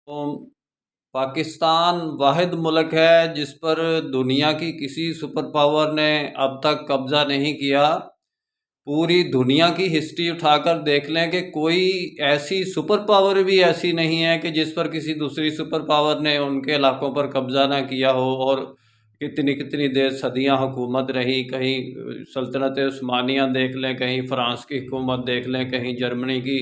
تو پاکستان واحد ملک ہے جس پر دنیا کی کسی سپر پاور نے اب تک قبضہ نہیں کیا۔ پوری دنیا کی ہسٹری اٹھا کر دیکھ لیں کہ کوئی ایسی سپر پاور بھی ایسی نہیں ہے کہ جس پر کسی دوسری سپر پاور نے ان کے علاقوں پر قبضہ نہ کیا ہو، اور کتنی کتنی دیر صدیاں حکومت رہی۔ کہیں سلطنت عثمانیہ دیکھ لیں، کہیں فرانس کی حکومت دیکھ لیں، کہیں جرمنی کی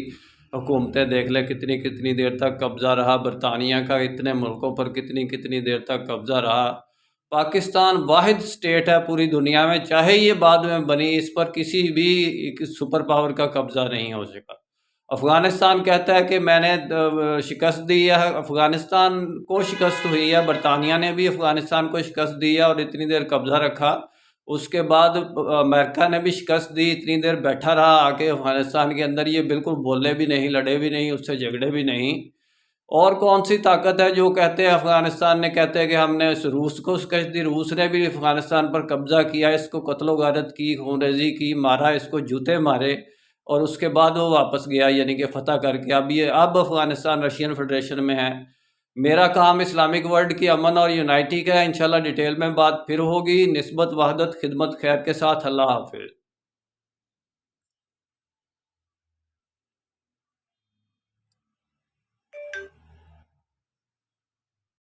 حکومتیں دیکھ لیں، کتنی کتنی دیر تک قبضہ رہا۔ برطانیہ کا اتنے ملکوں پر کتنی کتنی دیر تک قبضہ رہا۔ پاکستان واحد سٹیٹ ہے پوری دنیا میں، چاہے یہ بعد میں بنی، اس پر کسی بھی سپر پاور کا قبضہ نہیں ہو سکا۔ افغانستان کہتا ہے کہ میں نے شکست دی ہے، افغانستان کو شکست ہوئی ہے، برطانیہ نے بھی افغانستان کو شکست دی ہے اور اتنی دیر قبضہ رکھا۔ اس کے بعد امریکہ نے بھی شکست دی، اتنی دیر بیٹھا رہا آ کے افغانستان کے اندر، یہ بالکل بولے بھی نہیں، لڑے بھی نہیں، اس سے جھگڑے بھی نہیں۔ اور کون سی طاقت ہے جو کہتے ہیں افغانستان نے کہتے ہیں کہ ہم نے روس کو شکست دی؟ روس نے بھی افغانستان پر قبضہ کیا، اس کو قتل و غارت کی، خون ریزی کی، مارا، اس کو جوتے مارے، اور اس کے بعد وہ واپس گیا، یعنی کہ فتح کر کے۔ اب افغانستان رشین فیڈریشن میں ہے۔ میرا کام اسلامک ورلڈ کی امن اور یونائٹی کا ہے۔ انشاءاللہ ڈیٹیل میں بات پھر ہوگی۔ نسبت، وحدت، خدمت، خیر کے ساتھ۔ اللہ حافظ۔